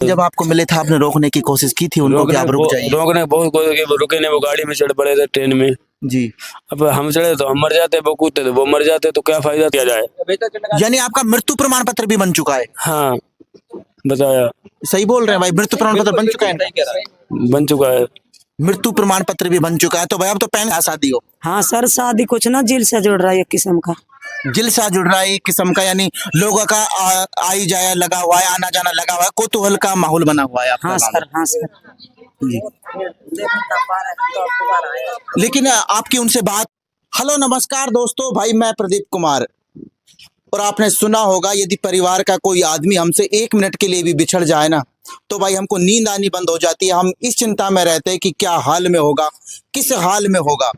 जब आपको मिले थे आपने रोकने की कोशिश की थी उनको कि आप रुक जाइए? रोकने बहुत कोशिश की, वो रुके नहीं। वो गाड़ी में चढ़ पड़े थे, ट्रेन में। जी। अब हम चढ़े तो हम मर जाते, वो कूदते तो वो मर जाते, तो क्या फायदा किया जाए। यानी आपका मृत्यु प्रमाण पत्र भी बन चुका है? हाँ, बताया। सही बोल रहे हैं भाई, मृत्यु प्रमाण पत्र बन चुका है? बन चुका है। मृत्यु प्रमाण पत्र भी बन चुका है। तो भाई अब तो पहले शादी हो। हाँ सर, शादी कुछ ना जेल से जुड़ रहा है एक किस्म का। दिल से जुड़ रहा है एक किस्म का, यानी लोगों का आई जाया लगा हुआ है, आना जाना लगा हुआ है, कौतूहल का माहौल बना हुआ है आपका। हाँ सर, हाँ सर। जी। लेकिन आपकी उनसे बात। हेलो नमस्कार दोस्तों, भाई मैं प्रदीप कुमार। और आपने सुना होगा, यदि परिवार का कोई आदमी हमसे 1 मिनट के लिए भी बिछड़ जाए ना, तो भाई हमको नींद आनी बंद हो जाती है। हम इस चिंता में रहते हैं कि क्या हाल में होगा, किस हाल में होगा,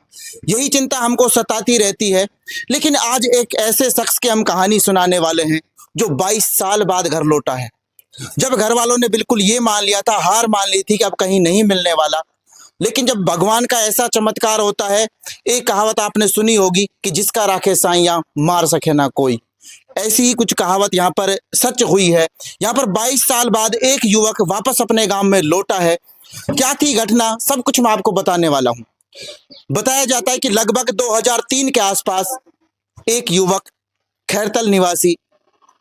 यही चिंता हमको सताती रहती है। लेकिन आज एक ऐसे शख्स की हम कहानी सुनाने वाले हैं जो 22 साल बाद घर लौटा है। जब घर वालों ने बिल्कुल ये मान लिया था, हार मान ली थी कि अब कहीं नहीं मिलने वाला, लेकिन जब भगवान का ऐसा चमत्कार होता है, एक कहावत आपने सुनी होगी कि जिसका राखे साइयां मार सके ना कोई। ऐसी ही कुछ कहावत यहाँ पर सच हुई है। यहाँ पर 22 साल बाद एक युवक वापस अपने गांव में लौटा है। क्या थी घटना, सब कुछ मैं आपको बताने वाला हूँ। बताया जाता है कि लगभग 2003 के आसपास एक युवक खैरतल निवासी,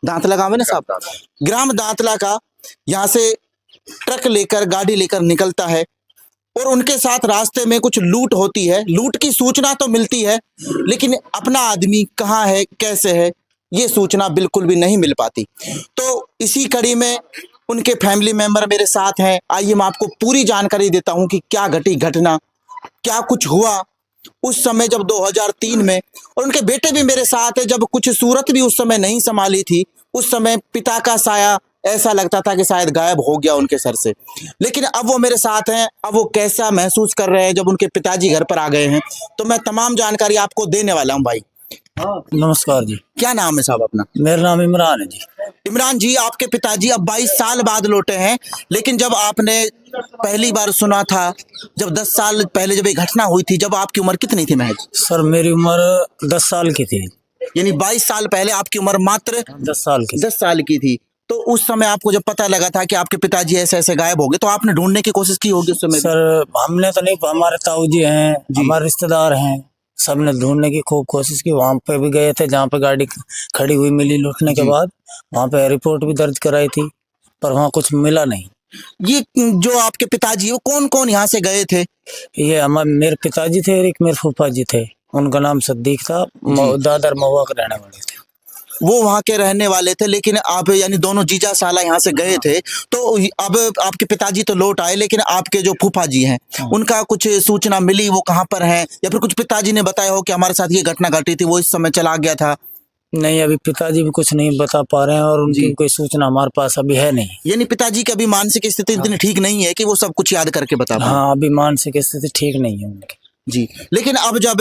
दांतला गांव है ना साहब, ग्राम दांतला का, यहाँ से ट्रक लेकर, गाड़ी लेकर निकलता है और उनके साथ रास्ते में कुछ लूट होती है। लूट की सूचना तो मिलती है, लेकिन अपना आदमी कहाँ है, कैसे है, ये सूचना बिल्कुल भी नहीं मिल पाती। तो इसी कड़ी में उनके फैमिली मेंबर मेरे साथ हैं। आइए मैं आपको पूरी जानकारी देता हूं कि क्या घटी घटना, क्या कुछ हुआ उस समय जब 2003 में। और उनके बेटे भी मेरे साथ है। जब कुछ सूरत भी उस समय नहीं संभाली थी, उस समय पिता का साया ऐसा लगता था कि शायद गायब हो गया उनके सर से। लेकिन अब वो मेरे साथ हैं। अब वो कैसा महसूस कर रहे हैं जब उनके पिताजी घर पर आ गए हैं, तो मैं तमाम जानकारी आपको देने वाला हूं। भाई नमस्कार जी। क्या नाम है साहब अपना? मेरा नाम इमरान है जी। इमरान जी, आपके पिताजी अब 22 साल बाद लौटे हैं, लेकिन जब आपने पहली बार सुना था, जब 10 साल पहले जब ये घटना हुई थी, जब आपकी उम्र कितनी थी महज? सर मेरी उम्र 10 साल की थी। यानी 22 साल पहले आपकी उम्र मात्र 10 साल की। 10 साल की थी। तो उस समय आपको जब पता लगा था कि आपके पिताजी ऐसे ऐसे गायब हो गए, तो आपने ढूंढने की कोशिश की होगी उस समय? सर हमने तो नहीं, हमारे ताऊ जी हैं, हमारे रिश्तेदार हैं, सबने ढूंढने की खूब कोशिश की। वहां पे भी गए थे जहाँ पे गाड़ी खड़ी हुई मिली लूटने के बाद, वहां पे रिपोर्ट भी दर्ज कराई थी, पर वहाँ कुछ मिला नहीं। ये जो आपके पिताजी, वो कौन कौन यहाँ से गए थे? ये हमारे मेरे पिताजी थे और एक मेरे फूफा जी थे, उनका नाम सद्दीक था, दादर महुआ के रहने वाले थे। वो वहाँ के रहने वाले थे, लेकिन आप यानी दोनों जीजा साला यहाँ से गए थे। तो अब आपके पिताजी तो लौट आए, लेकिन आपके जो फूफा जी हैं उनका कुछ सूचना मिली, वो कहाँ पर हैं? या फिर कुछ पिताजी ने बताया हो कि हमारे साथ ये घटना घटी थी, वो इस समय चला गया था? नहीं, अभी पिताजी भी कुछ नहीं बता पा रहे हैं और उनकी कोई सूचना हमारे पास अभी है नहीं। यानी पिताजी की अभी मानसिक स्थिति इतनी ठीक नहीं है कि वो सब कुछ याद करके बता पाए? हाँ, अभी मानसिक स्थिति ठीक नहीं है उनकी जी। लेकिन अब जब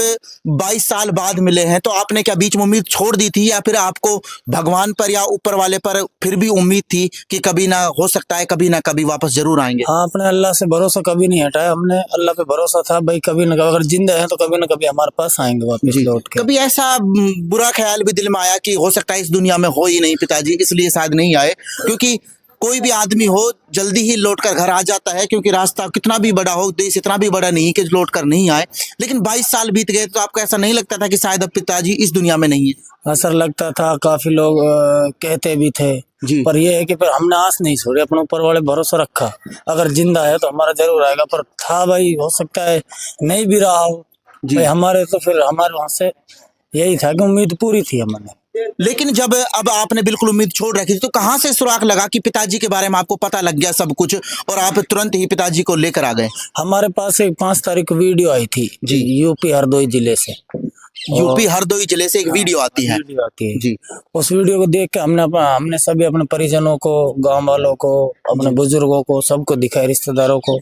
22 साल बाद मिले हैं, तो आपने क्या बीच में उम्मीद छोड़ दी थी, या फिर आपको भगवान पर या ऊपर वाले पर फिर भी उम्मीद थी कि कभी ना हो सकता है, कभी ना कभी वापस जरूर आएंगे? हाँ, अपने अल्लाह से भरोसा कभी नहीं हटाया हमने। अल्लाह पे भरोसा था भाई, कभी ना कभी अगर जिंदा है तो कभी ना कभी हमारे पास आएंगे वापस लौट के। कभी ऐसा बुरा ख्याल भी दिल में आया कि हो सकता है इस दुनिया में हो ही नहीं पिताजी, इसलिए शायद नहीं आए? क्योंकि कोई भी आदमी हो जल्दी ही लौट कर घर आ जाता है, क्योंकि रास्ता कितना भी बड़ा हो, देश इतना भी बड़ा नहीं कि लौट कर नहीं आए। लेकिन 22 साल बीत गए, तो आपको ऐसा नहीं लगता था कि शायद अब पिताजी इस दुनिया में नहीं है? असर लगता था, काफी लोग कहते भी थे जी। पर ये है कि फिर हमने आस नहीं छोड़ी, अपने ऊपर वाले भरोसा रखा। अगर जिंदा है तो हमारा जरूर आएगा, पर था भाई, हो सकता है नहीं भी रहा हो भाई हमारे, तो फिर हमारे वहां से यही था कि उम्मीद पूरी थी हमने। लेकिन जब अब आपने बिल्कुल उम्मीद छोड़ रखी थी, तो कहाँ से सुराग लगा कि पिताजी के बारे में आपको पता लग गया सब कुछ और आप तुरंत ही पिताजी को लेकर आ गए? हमारे पास एक 5 तारीख को वीडियो आई थी जी, यूपी हरदोई जिले से। यूपी हरदोई जिले से एक वीडियो आती है जी। उस वीडियो को देख के हमने सभी अपने परिजनों को, गांव वालों को, अपने बुजुर्गों को, सबको दिखाया, रिश्तेदारों को।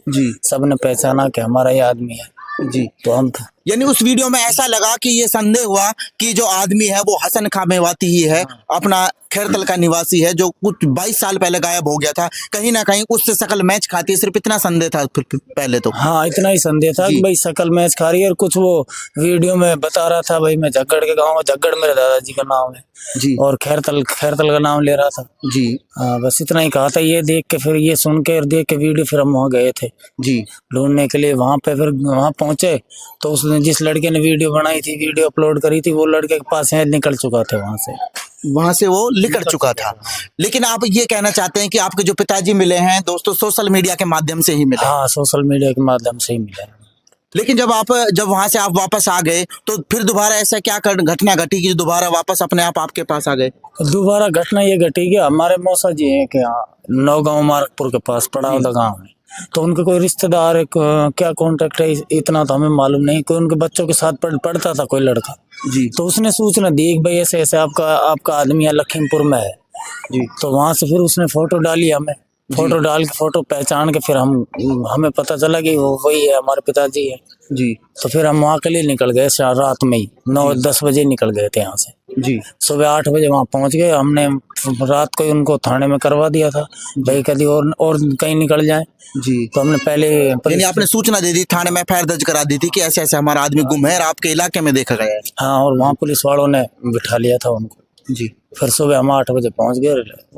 सबने पहचाना कि हमारा ये आदमी है जी। तो हम यानी उस वीडियो में ऐसा लगा कि ये संदेह हुआ कि जो आदमी है वो हसन खां मेवाती ही है, अपना खैरतल का निवासी है, जो कुछ 22 साल पहले गायब हो गया था। कहीं ना कहीं उससे शकल मैच खाती है, सिर्फ इतना संदेह था पहले तो। हाँ, इतना ही संदेह था कि भाई शकल मैच खा रही है। और कुछ वो वीडियो में बता रहा था भाई मैं झग्गड़ के गाँव, झग्गड़ मेरे दादाजी का नाम है जी और खैरतल का नाम ले रहा था जी हाँ, बस इतना ही कहा था। ये देख के फिर ये सुन के और देख के वीडियो फिर हम वहाँ गए थे जी ढूंढने के लिए। वहाँ पे फिर वहाँ पहुंचे तो उसने जिस लड़के ने वीडियो बनाई थी, वीडियो अपलोड करी थी, वो लड़के के पास है निकल चुका था वहां से वो निकल चुका था। लेकिन आप ये कहना चाहते हैं कि आपके जो पिताजी मिले हैं दोस्तों सोशल मीडिया के माध्यम से ही मिले। हाँ, सोशल मीडिया के माध्यम से ही मिला। लेकिन जब वहां से आप वापस आ गए तो फिर दोबारा ऐसा क्या घटना घटी कि दोबारा वापस अपने आप आपके पास आ गए? दोबारा घटना ये घटी कि हमारे मौसा जी है कि यहाँ नौगांव मार्गपुर के पास पड़ावदा गाँव में, तो उनके कोई रिश्तेदार एक क्या कॉन्टेक्ट है इतना तो हमें मालूम नहीं, कोई उनके बच्चों के साथ पढ़ता था कोई लड़का जी। तो उसने सूचना दी कि भाई ऐसे ऐसे आपका आदमी है लखीमपुर में है जी। तो वहां से फिर उसने फोटो डाली हमें, फोटो डाल के फोटो पहचान के फिर हमें पता चला कि वो वही है, हमारे पिताजी है जी। तो फिर हम वहाँ के लिए निकल गए रात में ही 9-10 बजे निकल गए थे यहाँ से जी। सुबह 8 बजे वहाँ पहुँच गए। हमने रात को ही उनको थाने में करवा दिया था भाई कभी और कहीं निकल जाए जी। तो हमने पहले यानी आपने सूचना दे दी, थाने में एफआईआर दर्ज करा दी थी कि ऐसे ऐसे हमारा आदमी गुम है और आपके इलाके में देखा गया है। हाँ, और वहाँ पुलिस वालों ने बिठा लिया था उनको जी। फिर सुबह हम 8 बजे पहुँच गए।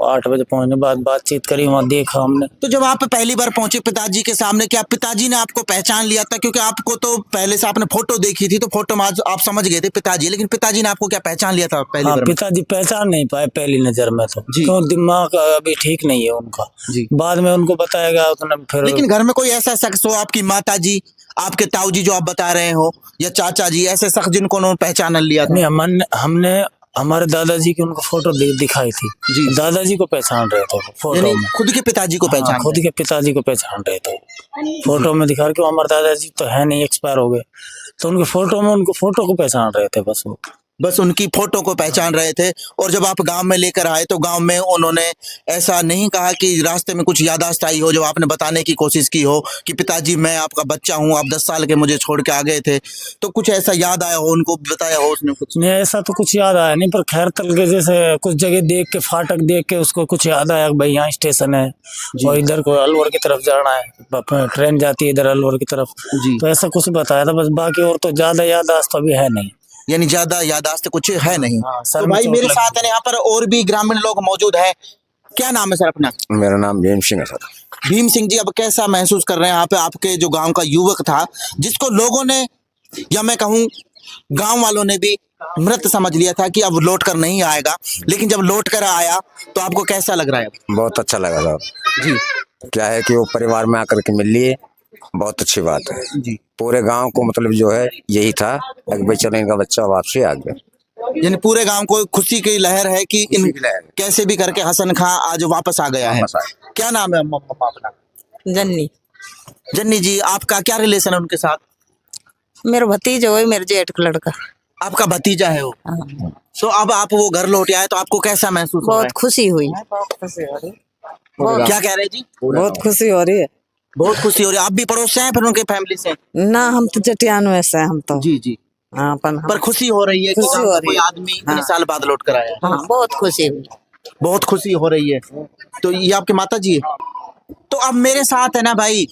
8 बजे पहुँचने के बाद बातचीत करी, वहाँ देखा हमने। तो जब आप पहली बार पहुंचे पिताजी के सामने, क्या पिताजी ने आपको पहचान लिया था? क्योंकि आपको तो पहले से आपने फोटो देखी थी तो फोटो में आप समझ गए थे पिताजी, लेकिन पिताजी ने आपको क्या पहचान लिया था पहली हाँ, बार में? पिताजी पहचान नहीं पाए पहली नजर में तो जी। क्यों दिमाग अभी ठीक नहीं है उनका जी। बाद में उनको बताया गया उसने फिर। लेकिन घर में कोई ऐसा शख्स हो, आपकी माता जी, आपके ताऊ जी जो आप बता रहे हो, या चाचा जी, ऐसे शख्स जिनको उन्होंने पहचान लिया था? नहीं, हमने हमारे दादाजी की उनको फोटो दिखाई थी जी। दादाजी को पहचान रहे थे फोटो यानी में। खुद के पिताजी को हाँ, पहचान खुद के पिताजी को पहचान रहे थे फोटो में दिखा के। हमारे दादाजी तो है नहीं, एक्सपायर हो गए, तो उनके फोटो में उनको फोटो को पहचान रहे थे वो बस उनकी फोटो को पहचान रहे थे। और जब आप गांव में लेकर आए तो गांव में उन्होंने ऐसा नहीं कहा कि रास्ते में कुछ याददाश्त आई हो जो आपने बताने की कोशिश की हो कि पिताजी मैं आपका बच्चा हूं, आप 10 साल के मुझे छोड़ के आ गए थे, तो कुछ ऐसा याद आया हो, उनको बताया हो उसने कुछ? नहीं, ऐसा तो कुछ याद आया नहीं, पर खैरतल के जैसे कुछ जगह देख के फाटक देख के उसको कुछ याद आया भाई यहाँ स्टेशन है और इधर को अलवर की तरफ जाना है, ट्रेन जाती है इधर अलवर की तरफ जी। तो ऐसा कुछ बताया था बस, बाकी और तो ज्यादा याददाश्त तो अभी है नहीं। यानी ज्यादा याददाश्त कुछ है नहीं। हाँ, सर तो में भाई चोट मेरे लगी। साथ है यहाँ पर और भी ग्रामीण लोग मौजूद है। क्या नाम है सर अपना? मेरा नाम भीम सिंह है सर। भीम सिंह जी, अब कैसा महसूस कर रहे हैं यहाँ पे? आपके जो गांव का युवक था जिसको लोगों ने, या मैं कहूँ गांव वालों ने भी मृत समझ लिया था कि अब लौट कर नहीं आएगा, लेकिन जब लौट कर आया तो आपको कैसा लग रहा है? बहुत अच्छा लगा सर जी। क्या है कि वो परिवार में आकर के मिल लिए, बहुत अच्छी बात है जी। पूरे गांव को मतलब जो है यही था कि भाई चलो इनका बच्चा वापसी आ गया। यानी पूरे गांव को खुशी की लहर है कि इन कैसे भी करके हसन खां आज वापस आ गया है। क्या नाम है अपना? जन्नी। जन्नी जी, आपका क्या रिलेशन है उनके साथ? मेरा भतीजा वही मेरे जेठ का लड़का। आपका भतीजा है वो? हाँ। तो अब आप वो घर लौट आए तो आपको कैसा महसूस हो रहा बहुत खुशी हुई। क्या कह रहे जी? बहुत खुशी हो रही है। बहुत खुशी हो रही है। आप भी पड़ोस से हैं फिर उनके फैमिली से? ना, हम तो जटियान में से हैं, हम तो। जी जी। हाँ, पर खुशी हो रही है कि खुशी गांव हो का रही कोई है। आदमी इतने हाँ। साल बाद लौट कर आया है। हाँ, बहुत खुशी हुई। बहुत खुशी हो रही है। तो ये आपके माता जी है? तो अब मेरे साथ है ना भाई,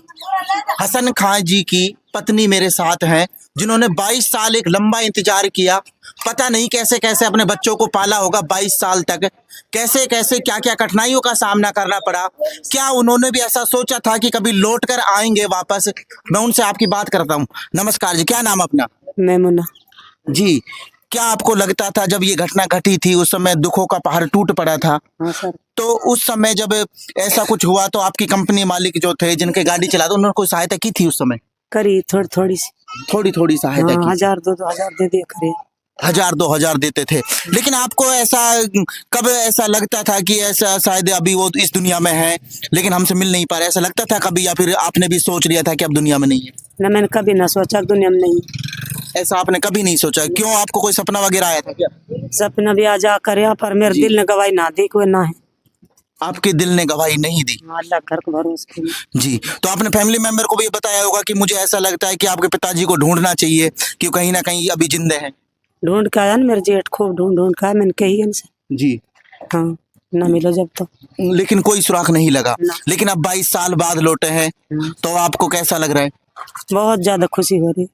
हसन खां जी की पत्नी मेरे साथ हैं जिन्होंने 22 साल एक लंबा इंतजार किया। पता नहीं कैसे कैसे अपने बच्चों को पाला होगा 22 साल तक, कैसे कैसे क्या क्या कठिनाइयों का सामना करना पड़ा। क्या उन्होंने भी ऐसा सोचा था कि कभी लौट कर आएंगे वापस? मैं उनसे आपकी बात करता हूँ। नमस्कार जी, क्या नाम अपना? मेमुना। जी, क्या आपको लगता था जब ये घटना घटी थी उस समय दुखों का पहाड़ टूट पड़ा था? हाँ सर। तो उस समय जब ऐसा कुछ हुआ तो आपकी कंपनी मालिक जो थे जिनके गाड़ी चलाते उन्होंने कोई सहायता की थी उस समय? करी थोड़ी सी। थोड़ी थोड़ी सहायता हाँ, की? 1000-2000 दे दिया करे। 1000-2000 देते थे। लेकिन आपको ऐसा कब ऐसा लगता था कि ऐसा शायद अभी वो इस दुनिया में है लेकिन हमसे मिल नहीं पा रहे, ऐसा लगता था कभी? या फिर आपने भी सोच लिया था कि अब दुनिया में नहीं है? ना, मैंने कभी ना सोचा दुनिया में नहीं। ऐसा आपने कभी नहीं सोचा? क्यों, आपको कोई सपना वगैरह आया था क्या? सपना भी आ जा करे पर मेरे दिल ने गवाही ना दी कोई ना है। आपके दिल ने गवाही नहीं दी। अल्लाह घर को भरोसे किया। जी, तो आपने फैमिली मेंबर को भी ये बताया होगा कि मुझे ऐसा लगता है कि आपके पिताजी को ढूंढना चाहिए कि वो कहीं ना कहीं अभी जिंदा हैं। ढूंढ के आया ना मेरे जेठ खूब ढूंढ के आया, मैंने कही इनसे। जी, हाँ ना मिलो जब तो। लेकिन कोई सुराग नहीं लगा। ना। लेकिन अब 22 साल बाद लौटे हैं, तो आपको कैसा लग रहा है? बहुत ज्यादा खुशी हो रही।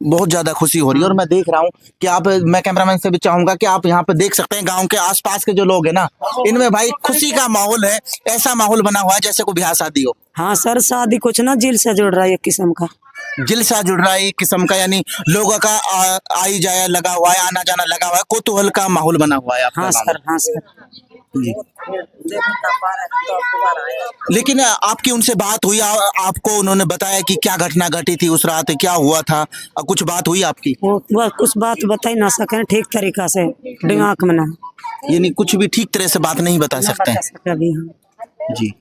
बहुत ज्यादा खुशी हो रही है। और मैं देख रहा हूँ कि आप, मैं कैमरामैन से भी चाहूंगा कि आप यहाँ पे देख सकते हैं गांव के आसपास के जो लोग हैं ना, इनमें भाई खुशी का माहौल है। ऐसा माहौल बना हुआ है जैसे कोई ब्याह शादी हो। हाँ सर शादी कुछ ना दिल से जुड़ रहा है एक किस्म का। दिल से जुड़ रहा है एक किस्म का, यानी लोगों का आई जाया लगा हुआ है, आना जाना लगा हुआ है, कौतूहल का माहौल बना हुआ है आपका हाँ गाँव सर, हाँ सर। में। लेकिन आपकी उनसे बात हुई, आपको उन्होंने बताया कि क्या घटना घटी थी उस रात, क्या हुआ था? कुछ बात हुई आपकी? वो कुछ बात बता ही ना सके ठीक तरीका से, दिमाग में ना यानी कुछ भी ठीक तरह से बात नहीं बता सकते हैं। बता सके अभी हम। जी,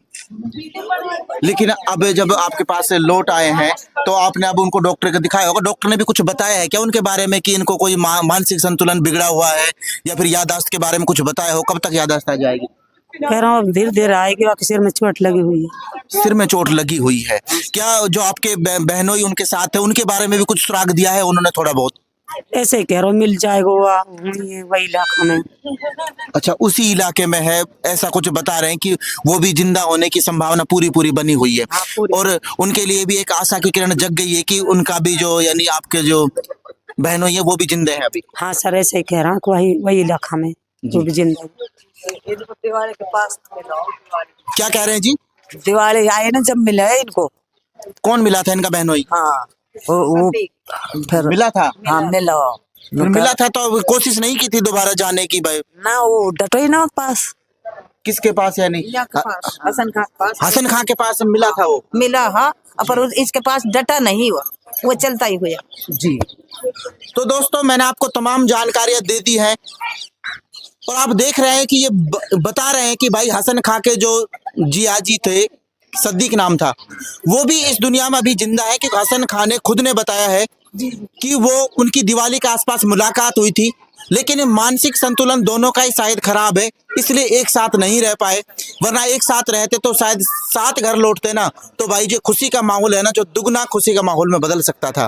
लेकिन अब जब आपके पास से लौट आए हैं तो आपने अब उनको डॉक्टर को दिखाया होगा। डॉक्टर ने भी कुछ बताया है क्या उनके बारे में कि इनको कोई मानसिक संतुलन बिगड़ा हुआ है या फिर याददाश्त के बारे में कुछ बताया हो? कब तक याददाश्त आ जाएगी? कह रहा हूँ धीरे धीरे आएगी, आपके सिर में चोट लगी हुई है। सिर में चोट लगी हुई है। क्या जो आपके बहनोई उनके साथ है उनके बारे में भी कुछ सुराग दिया है उन्होंने थोड़ा बहुत? ऐसे ही कह रहा हूँ मिल जाएगा वही इलाका में। अच्छा, उसी इलाके में है, ऐसा कुछ बता रहे हैं कि वो भी जिंदा होने की संभावना पूरी पूरी बनी हुई है। हाँ, पूरी। और उनके लिए भी एक आशा की किरण जग गई है कि उनका भी जो, यानी आपके जो बहनोई है वो भी जिंदा है अभी। हाँ सर ऐसे ही कह रहा हूँ वही इलाका में वो भी जिंदा। दिवाली के पास क्या कह रहे हैं जी? दिवाली आए ना जब मिला है इनको। कौन मिला था इनका बहनोई? हाँ वो फिर मिला था? हाँ मिला। फिर मिला था तो कोशिश नहीं की थी दोबारा जाने की भाई? ना वो डटो ही ना पास। किसके पास? यानी हसन खां के पास हसन खां के पास मिला था वो? मिला। हाँ पर इसके पास डटा नहीं हुआ, वो चलता ही हुआ। जी, तो दोस्तों मैंने आपको तमाम जानकारियां दे दी हैं और आप देख रहे हैं कि ये बता रहे हैं कि भाई हसन खां के जो जियाजी थे, सद्दीक नाम था, वो भी इस दुनिया में अभी जिंदा है। कि हसन खां ने खुद ने बताया है कि वो उनकी दिवाली के आसपास मुलाकात हुई थी, लेकिन मानसिक संतुलन दोनों का ही शायद खराब है, इसलिए एक साथ नहीं रह पाए। वरना एक साथ रहते तो शायद साथ घर लौटते ना, तो भाई जो खुशी का माहौल है ना, जो दुगना खुशी का माहौल में बदल सकता था।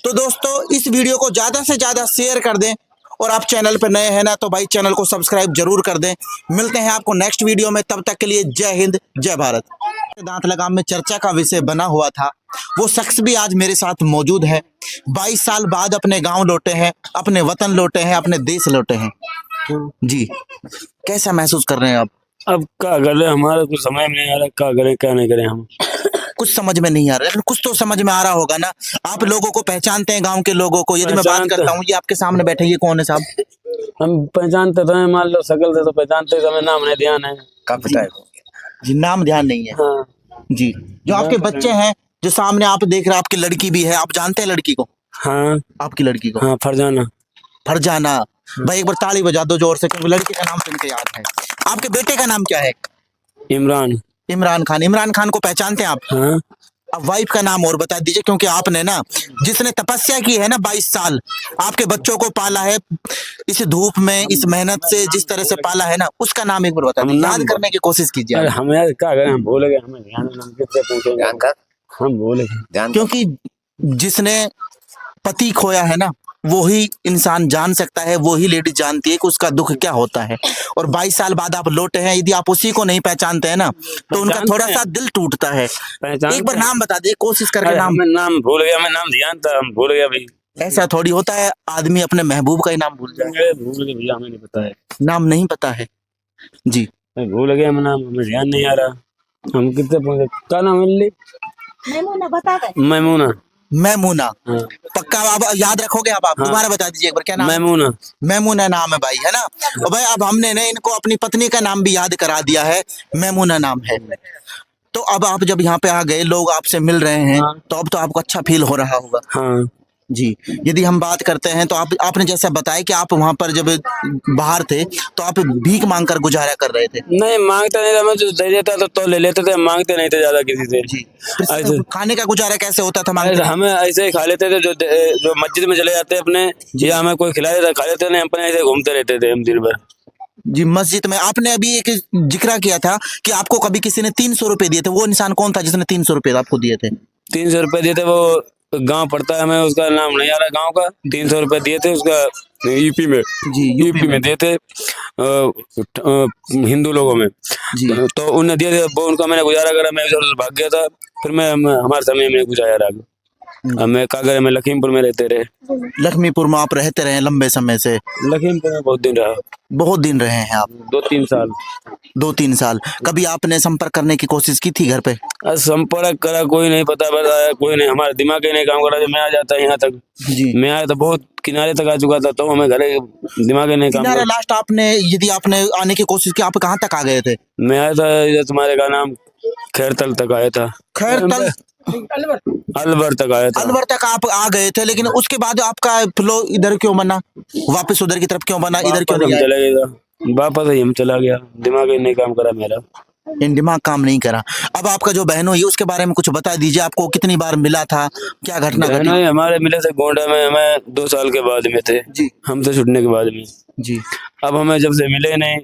तो दोस्तों इस वीडियो को ज़्यादा से ज़्यादा शेयर कर दें और आप चैनल पर नए हैं ना तो भाई चैनल को सब्सक्राइब जरूर कर दें। मिलते हैं आपको नेक्स्ट वीडियो में, तब तक के लिए जय हिंद जय भारत। दांत लगाम में चर्चा का विषय बना हुआ था, वो शख्स भी आज मेरे साथ मौजूद है। 22 साल बाद अपने गांव लौटे हैं, अपने वतन लौटे हैं, अपने देश लौटे हैं। जी, कैसा महसूस कर रहे हैं आप? अब क्या करें, हमारा कुछ समझ में नहीं आ रहा, क्या करें क्या नहीं करें। हम कुछ समझ में नहीं आ रहा, लेकिन कुछ तो समझ में आ रहा होगा ना। आप लोगों को पहचानते हैं, गांव के लोगों को? यदि मैं बात करता हूँ, ये आपके सामने बैठे, ये कौन है साहब? हम पहचानते तो हैं, मान लो शकल से तो पहचानते, हमें नाम नहीं ध्यान है। कब बताए? जी, नाम ध्यान नहीं है। हाँ जी, जो आपके बच्चे हैं, जो सामने आप देख रहे हैं, आपकी लड़की भी है, आप जानते हैं लड़की को? हाँ आपकी लड़की को? हाँ, फरजाना। फरजाना भाई, एक बार ताली बजा दो जोर से, क्योंकि लड़के का नाम तो इनके याद है। आपके बेटे का नाम क्या है? इमरान। इमरान खान। इमरान खान को पहचानते हैं आप? हाँ। अब वाइफ का नाम और बता दीजिए, क्योंकि आपने ना जिसने तपस्या की है ना 22 साल, आपके बच्चों को पाला है इस धूप में, इस मेहनत से जिस तरह से पाला है ना, उसका नाम एक बार बता दीजिए, याद करने की कोशिश कीजिए। अरे हम यार क्या करें, हम भूल गए, हमें ध्यान किससे पूछेंगे, ध्यान कर, हम भूल गए। ध्यान। क्योंकि जिसने पति खोया है ना, वो ही इंसान जान सकता है, वो ही लेडी जानती है कि उसका दुख क्या होता है। और 22 साल बाद आप लौटे हैं, यदि आप उसी को नहीं पहचानते हैं ना, तो उनका थोड़ा सा दिल टूटता है। एक बार नाम बता दीजिए, कोशिश करके। नाम भूल गया, मैं नाम ध्यान था, हम भूल गया भाई। ऐसा थोड़ी होता है, आदमी अपने महबूब का ही नाम भूल जाए। भूल गए भैया, हमें नहीं पता है, नाम नहीं पता है जी। मैं भूल गया, मैं नाम, हमें ध्यान नहीं आ रहा। हम कितने पूछे, क्या नाम है? मैमूना बता दे। मैमूना। मैमूना। हाँ। पक्का आप याद रखोगे? आप हाँ। दोबारा बता दीजिए एक बार, क्या नाम? मैमूना। मैमूना नाम है भाई, है ना? और भाई अब हमने ना इनको अपनी पत्नी का नाम भी याद करा दिया है, मैमूना नाम है। तो अब आप जब यहाँ पे आ गए, लोग आपसे मिल रहे हैं, हाँ। तो अब तो आपको अच्छा फील हो रहा होगा। हाँ जी, यदि हम बात करते हैं तो आपने जैसा बताया कि आप वहाँ पर जब बाहर थे तो आप भीख मांगकर गुजारा कर रहे थे। नहीं, मांगते नहीं था, मैं जो दे देता तो ले लेते थे, मांगते नहीं थे ज्यादा किसी से। जी, ऐसे खाने का गुजारा कैसे होता था? मांगते हमें ऐसे ही खा लेते थे, जो मस्जिद में चले जाते अपने, या हमें कोई खिला देता खा लेते नहीं, अपने ऐसे घूमते रहते थे हम दिन भर। जी, मस्जिद में आपने अभी एक जिक्र किया था कि आपको कभी किसी ने 300 रुपए दिए थे, वो इंसान कौन था जिसने 300 रुपए आपको दिए थे? 300 रुपए दिए थे, वो गांव पड़ता है, हमें उसका नाम नहीं आ रहा गांव का। 300 रुपए दिए थे उसका, यूपी में। जी, यूपी में दिए थे हिंदू लोगों में। जी। तो उन्हें दिए थे, वो उनका मैंने गुजारा करा, मैं इधर भाग गया था। फिर मैं हमारे समय में गुजारा आगे। अब मैं कागज में लखीमपुर में रहते रहे। लखीमपुर में आप रहते रहे लंबे समय से? लखीमपुर में बहुत दिन रहा। बहुत दिन रहे हैं आप? 2-3 साल। 2-3 साल। कभी आपने संपर्क करने की कोशिश की थी घर पे? संपर्क करा, कोई नहीं पता बताया, कोई नहीं, हमारा दिमाग ही नहीं काम करा। जब मैं आ जाता यहाँ तक, जी। मैं आया तो बहुत किनारे तक आ चुका था, तो हमें घर दिमाग ही नहीं काम किनारा करा। लास्ट आपने, यदि आपने आने की कोशिश की, आप कहाँ तक आ गए थे? मैं आया था इधर तुम्हारे का नाम खैरतल तक आया था। खैरतल, अलवर तक आया था। अलवर तक आप आ गए थे, लेकिन उसके बाद आपका फ्लो इधर क्यों बना, वापस उधर की तरफ क्यों बना, इधर क्यों नहीं आए? चला गया वापस, ही हम चला गया, दिमाग ही नहीं काम करा मेरा। इन दिमाग काम नहीं करा। अब आपका जो बहन हुई उसके बारे में कुछ बता दीजिए, आपको कितनी बार मिला था, क्या घटना घटी? बहनोई हमारे मिले थे गोंडा में, हमें 2 साल के बाद में थे। जी। हमसे छुटने के बाद में। जी। अब हमें जब से मिले नहीं,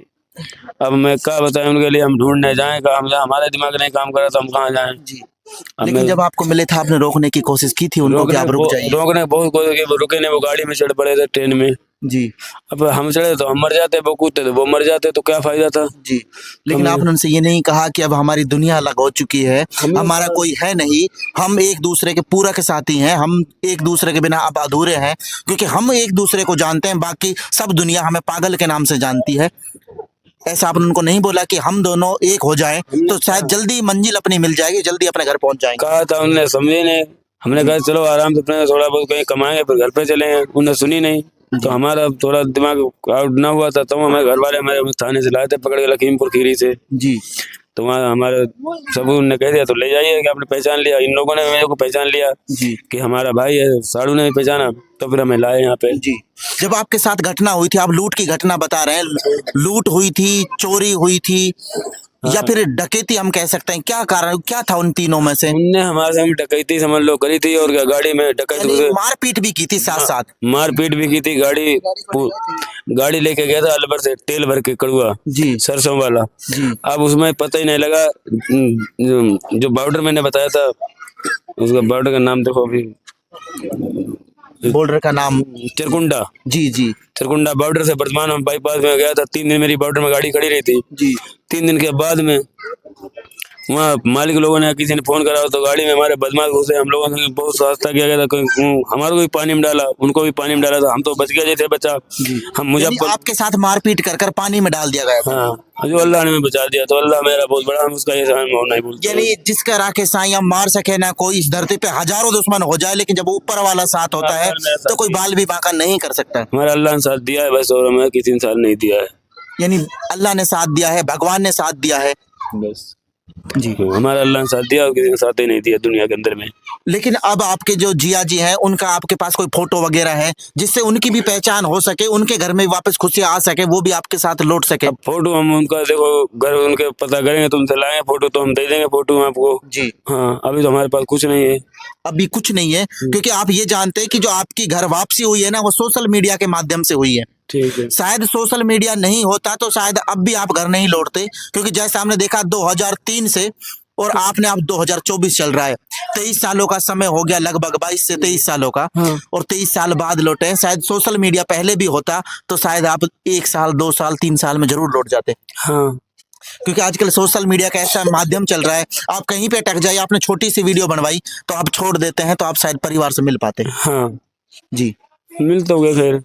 अब मैं क्या बताएं उनके लिए, हम ढूंढने जाएं कहाँ, हम हमारे दिमाग नहीं काम करा तो हम कहाँ जाएं। जी। लेकिन जब आपको मिले थे आपने रोकने की कोशिश की थी उनको कि आप रुक जाइए? रोकने बहुत कोशिश की, वो रुके नहीं, वो गाड़ी में चढ़ पड़े थे ट्रेन में। जी। अब हम चढ़े तो हम मर जाते, वो कूदते तो वो मर जाते, तो क्या फायदा था? जी। लेकिन आपने उनसे ये नहीं कहा कि अब हमारी दुनिया अलग हो चुकी है, हमारा कोई है नहीं, हम एक दूसरे के पूरक साथी हैं, हम एक दूसरे के बिना अब अधूरे हैं, क्योंकि हम एक दूसरे को जानते हैं, बाकी सब दुनिया हमें पागल के नाम से जानती है? ऐसा आपने उनको नहीं बोला कि हम दोनों एक हो जाएं तो शायद जल्दी मंजिल अपनी मिल जाएगी, जल्दी अपने घर पहुंच जाएंगे? कहा था, उन्होंने समझे नहीं। हमने कहा चलो आराम से अपने थोड़ा बहुत कहीं कमाएंगे फिर घर पे चलेंगे, उन्होंने सुनी नहीं। तो हमारा थोड़ा दिमाग आउट ना हुआ था, तो हमें घर वाले हमारे थाने से लाए थे पकड़ के, लखीमपुर खीरी से। जी। तो वहाँ हमारे सब उन्होंने कह दिया तो ले जाइए, कि आपने पहचान लिया। इन लोगों ने मेरे को पहचान लिया जी। कि हमारा भाई है, साड़ू ने भी पहचाना, तो फिर हमें लाए यहाँ पे। जी। जब आपके साथ घटना हुई थी, आप लूट की घटना बता रहे हैं, लूट हुई थी, चोरी हुई थी, या फिर डकैती हम कह सकते हैं, क्या कारण क्या था उन तीनों में से? उनने हमारे साथ डकैती समझ लो करी थी, और क्या गाड़ी में डकैती, यानी मारपीट भी की थी साथ साथ? मारपीट भी की थी। गाड़ी लेके गया था अलवर से तेल भर के, कड़ुआ जी। सरसों वाला। जी। अब उसमें पता ही नहीं लगा, जो बॉर्डर मैंने बताया था, उसका बॉर्डर का नाम देखो अभी, बॉर्डर का नाम? चिरकुंडा। जी। जी। चिरकुंडा बॉर्डर से वर्धमान हम बाईपास में गया था। 3 दिन मेरी बॉर्डर में गाड़ी खड़ी रही थी। जी। 3 दिन के बाद में वहाँ मालिक लोगों ने, किसी ने फोन करा तो गाड़ी में हमारे बदमाश घुसे, हम लोगों से बहुत सस्ता किया गया था, हमारे को भी पानी में डाला, उनको भी पानी में डाला था, हम तो बच गए जैसे बचा। हम मुजफ्फर, आपके साथ मारपीट कर कर पानी में डाल दिया गया था? हाँ, जो अल्लाह ने हमें बचा दिया, तो अल्लाह मेरा बहुत बड़ा, हम उसका एहसान नहीं भूलते। यानी जिसका राखे साईं हम मार सके ना कोई, इस धरती पे हजारों दुश्मन हो जाए, लेकिन जब ऊपर वाला साथ होता है तो कोई बाल भी बांका नहीं कर सकता। हमारा अल्लाह ने साथ दिया है बस, और हमें किसी ने साथ नहीं दिया है। यानी अल्लाह ने साथ दिया है, भगवान ने साथ दिया है बस जी। हमारा अल्लाह ने साथ दिया, और किसी ने साथ ही नहीं दिया दुनिया के अंदर में। लेकिन अब आपके जो जिया जी हैं, उनका आपके पास कोई फोटो वगैरह है जिससे उनकी भी पहचान हो सके, उनके घर में वापस खुशियां आ सके, वो भी आपके साथ लौट सके? अब फोटो हम उनका देखो घर उनके पता करेंगे, तुमसे लाएंगे फोटो तो हम दे देंगे फोटो आपको। जी। हाँ, अभी तो हमारे पास कुछ नहीं है। अभी कुछ नहीं है, क्योंकि आप ये जानते हैं कि जो आपकी घर वापसी हुई है ना, वो सोशल मीडिया के माध्यम से हुई है। ठीक है। शायद सोशल मीडिया नहीं होता तो शायद अब भी आप घर नहीं लौटते, क्योंकि जैसे हमने देखा 2003 से और आपने अब 2024 चल रहा है, 23 सालों का समय हो गया, लगभग 22 से 23 सालों का। और 23 साल बाद लौटे हैं। शायद सोशल मीडिया पहले भी होता तो शायद आप 1 साल 2 साल 3 साल में जरूर लौट जाते। हाँ, क्योंकि आजकल सोशल मीडिया का ऐसा माध्यम चल रहा है, आप कहीं पे अटक जाइए, आपने छोटी सी वीडियो बनवाई तो आप छोड़ देते हैं, तो आप शायद परिवार से मिल पाते। हाँ जी। मिल तो गए, खैर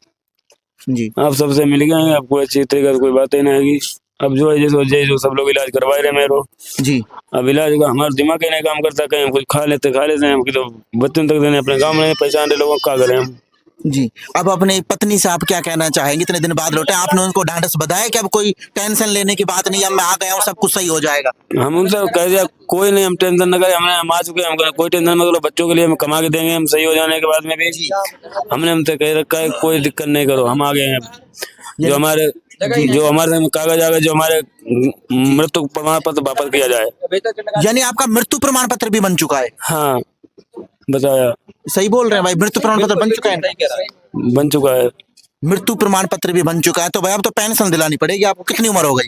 जी। आप सबसे मिल गए, आपको अच्छी तरीके से कोई बातें नहीं आएगी। अब जो है जो सब लोग इलाज करवाए रहे मेरे। जी। अब इलाज का हमारा दिमाग ही नहीं काम करता, कहीं हम कुछ खा लेते हैं, हम तो बच्चों तक देने, अपने गाँव में नहीं पहचान रहे लोगों का करें हम। जी। अब अपनी पत्नी से आप क्या कहना चाहेंगे? इतने दिन बाद लौटे, आपने उनको ढांढस बधाया कि अब कोई टेंशन लेने की बात नहीं, अब मैं आ गया हूँ, सब कुछ सही हो जाएगा? हम उनसे कह दिया कोई नहीं, हम टेंशन न करें, हम आ चुके हैं, हम कोई टेंशन मत लो, बच्चों के लिए हम कमा के देंगे, हम सही हो जाने के बाद में भी। हमने उनसे कह रखा है कोई दिक्कत नहीं करो, हम आ गए हैं। जो हमारे कागज आगे, जो हमारे मृत्यु प्रमाण पत्र वापस किया जाए। यानी आपका मृत्यु प्रमाण पत्र भी बन चुका है? हाँ, बताया सही बोल रहे हैं भाई, मृत्यु प्रमाण पत्र बन चुका है? बन चुका है। मृत्यु प्रमाण पत्र भी बन चुका है, तो भाई अब तो पेंशन दिलानी पड़ेगी आपको। कितनी उम्र हो गई?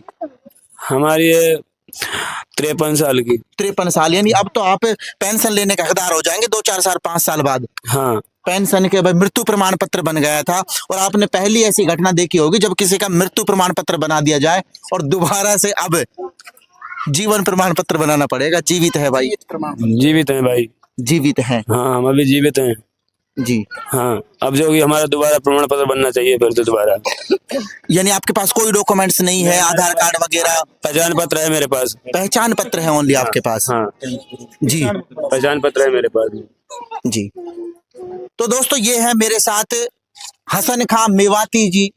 हमारी ये 53 साल की। 53 साल, यानी अब तो आप पेंशन लेने का हकदार हो जाएंगे 2-4 साल 5 साल बाद। हाँ पेंशन के बाद मृत्यु प्रमाण पत्र बन गया था, और आपने पहली ऐसी घटना देखी होगी जब किसी का मृत्यु प्रमाण पत्र बना दिया जाए और दोबारा से अब जीवन प्रमाण पत्र बनाना पड़ेगा। जीवित है भाई? जीवित हैं भाई। जीवित है? हाँ हम अभी जीवित हैं जी। हाँ, अब जो कि हमारा दोबारा प्रमाण पत्र बनना चाहिए फिर से दोबारा। यानी आपके पास कोई डॉक्यूमेंट्स नहीं है, आधार कार्ड वगैरह? पहचान पत्र है मेरे पास। पहचान पत्र है ओनली आपके पास? हाँ जी पहचान पत्र है मेरे पास। जी। तो दोस्तों ये है मेरे साथ हसन खां मेवाती जी,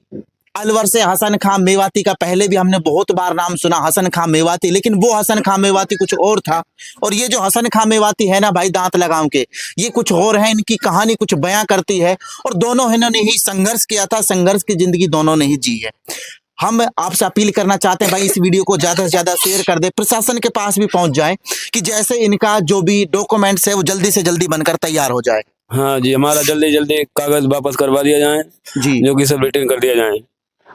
अलवर से हसन खां मेवाती का पहले भी हमने बहुत बार नाम सुना, हसन खां मेवाती, लेकिन वो हसन खां मेवाती कुछ और था। और ये जो हसन खां मेवाती है ना भाई दांत लगाम के, ये कुछ और है, इनकी कहानी कुछ बयां करती है। और दोनों इन्होंने ही संघर्ष किया था, संघर्ष की जिंदगी दोनों ने ही जी है। हम आपसे अपील करना चाहते हैं भाई इस वीडियो को ज्यादा से ज्यादा शेयर कर दे, प्रशासन के पास भी पहुंच जाए कि जैसे इनका जो भी डॉक्यूमेंट्स है वो जल्दी से जल्दी बनकर तैयार हो जाए। हाँ जी, हमारा जल्दी जल्दी कागज वापस करवा दिया जाए जी। जो कि सब रिटर्न कर दिया जाए,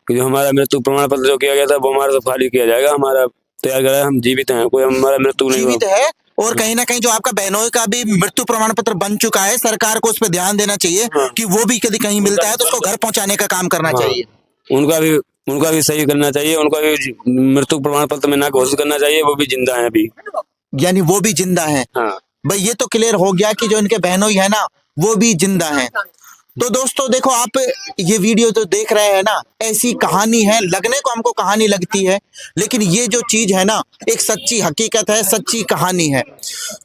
कि जो हमारा मृत्यु प्रमाण पत्र जो किया गया था वो हमारा सब खाली किया जाएगा। हमारा तैयार करा है, हम जीवित हैं, कोई हमारा मृत्यु नहीं हुआ। जीवित है। और कहीं ना कहीं जो आपका बहनोई का भी मृत्यु प्रमाण पत्र बन चुका है, सरकार को उस पर ध्यान देना चाहिए कि वो भी यदि कहीं मिलता है तो उसको घर पहुंचाने का काम करना चाहिए। उनका भी सही करना चाहिए, उनका भी मृत्यु प्रमाण पत्र में ना घोषित करना चाहिए, वो भी जिंदा है अभी। यानी वो भी जिंदा है? हाँ भाई ये तो क्लियर हो गया कि जो इनके बहनोई है ना वो भी जिंदा है। तो दोस्तों देखो, आप ये वीडियो तो देख रहे हैं ना, ऐसी कहानी है, लगने को हमको कहानी लगती है, लेकिन ये जो चीज है ना एक सच्ची हकीकत है, सच्ची कहानी है।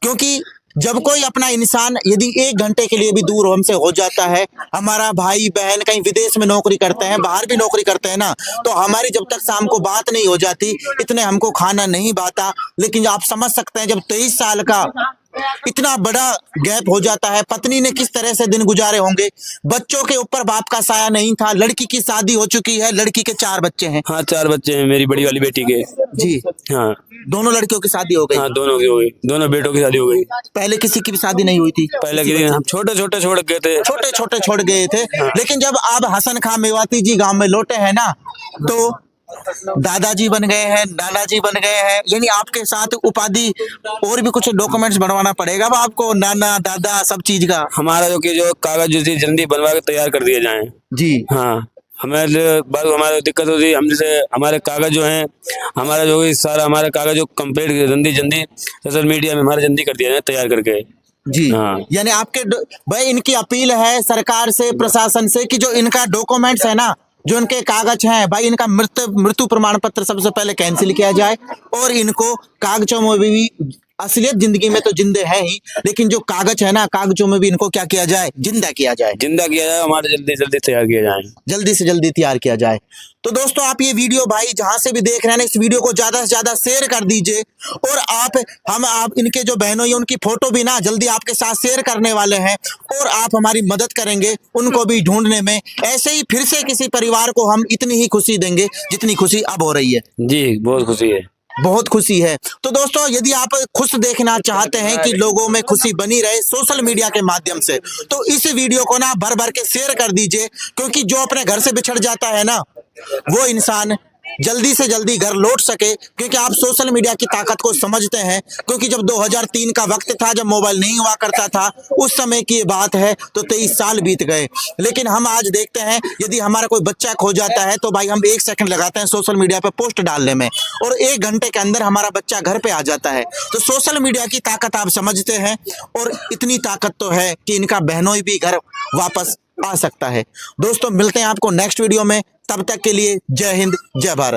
क्योंकि जब कोई अपना इंसान यदि 1 घंटे के लिए भी दूर हमसे हो जाता है, हमारा भाई बहन कहीं विदेश में नौकरी करते हैं, बाहर भी नौकरी करते हैं ना, तो हमारी जब तक शाम को बात नहीं हो जाती, इतने हमको खाना नहीं बाता। लेकिन आप समझ सकते हैं जब 23 साल का इतना बड़ा गैप हो जाता है, पत्नी ने किस तरह से दिन गुजारे होंगे, बच्चों के ऊपर बाप का साया नहीं था, लड़की की शादी हो चुकी है, लड़की के 4 बच्चे हैं। हाँ 4 बच्चे हैं मेरी बड़ी वाली बेटी के। जी हाँ दोनों लड़कियों की शादी हो गई? हाँ दोनों की हो गई, दोनों बेटों की शादी हो गई। पहले किसी की भी शादी नहीं हुई थी? पहले के दिन हम छोटे छोटे छोड़ गए थे, छोटे छोटे छोड़ गए थे। लेकिन जब आप हसन खां मेवाती जी गांव में लौटे हैं ना, तो दादाजी बन गए हैं, नानाजी बन गए हैं, यानी आपके साथ उपाधि और भी कुछ डॉक्यूमेंट्स बनवाना पड़ेगा अब आपको, नाना दादा सब चीज का। हमारा जो कि जो कागज जो थी जल्दी बनवा के तैयार कर दिए जाएं। जी हाँ हमारे दिक्कत होती है, हम जैसे हमारे कागज जो हैं, हमारा जो भी सारा हमारा कागज जो कंप्लीट जल्दी सोशल मीडिया में हमारा जल्दी कर दिया जाए तैयार करके। जी हाँ। यानी आपके भाई इनकी अपील है सरकार से, प्रशासन से, कि जो इनका डॉक्यूमेंट्स है ना, जो इनके कागज हैं भाई, इनका मृत्यु प्रमाण पत्र सबसे पहले कैंसिल किया जाए, और इनको कागजों में भी असलियत जिंदगी में तो जिंदे हैं ही, लेकिन जो कागज है ना कागजों में भी इनको क्या किया जाए, जिंदा किया जाए, हमारे जल्दी जल्दी तैयार किया जाए, जल्दी से जल्दी तैयार किया जाए। तो दोस्तों आप ये वीडियो भाई जहां से भी देख रहे हैं ना, इस वीडियो को ज्यादा से ज्यादा शेयर कर दीजिए। और आप इनके जो बहनों या उनकी फोटो भी ना जल्दी आपके साथ शेयर करने वाले हैं, और आप हमारी मदद करेंगे उनको भी ढूंढने में। ऐसे ही फिर से किसी परिवार को हम इतनी ही खुशी देंगे जितनी खुशी अब हो रही है। जी बहुत खुशी है, बहुत खुशी है। तो दोस्तों यदि आप खुश देखना चाहते हैं कि लोगों में खुशी बनी रहे सोशल मीडिया के माध्यम से, तो इस वीडियो को ना भर भर के शेयर कर दीजिए, क्योंकि जो अपने घर से बिछड़ जाता है ना वो इंसान जल्दी से जल्दी घर लौट सके। क्योंकि आप सोशल मीडिया की ताकत को समझते हैं, क्योंकि जब 2003 का वक्त था, जब मोबाइल नहीं हुआ करता था, उस समय की बात है, तो 23 साल बीत गए। लेकिन हम आज देखते हैं यदि हमारा कोई बच्चा खो जाता है तो भाई हम 1 सेकंड लगाते हैं सोशल मीडिया पे पोस्ट डालने में, और 1 घंटे के अंदर हमारा बच्चा घर पे आ जाता है। तो सोशल मीडिया की ताकत आप समझते हैं, और इतनी ताकत तो है कि इनका बहनोई भी घर वापस आ सकता है। दोस्तों मिलते हैं आपको नेक्स्ट वीडियो में, तब तक के लिए जय हिंद जय भारत।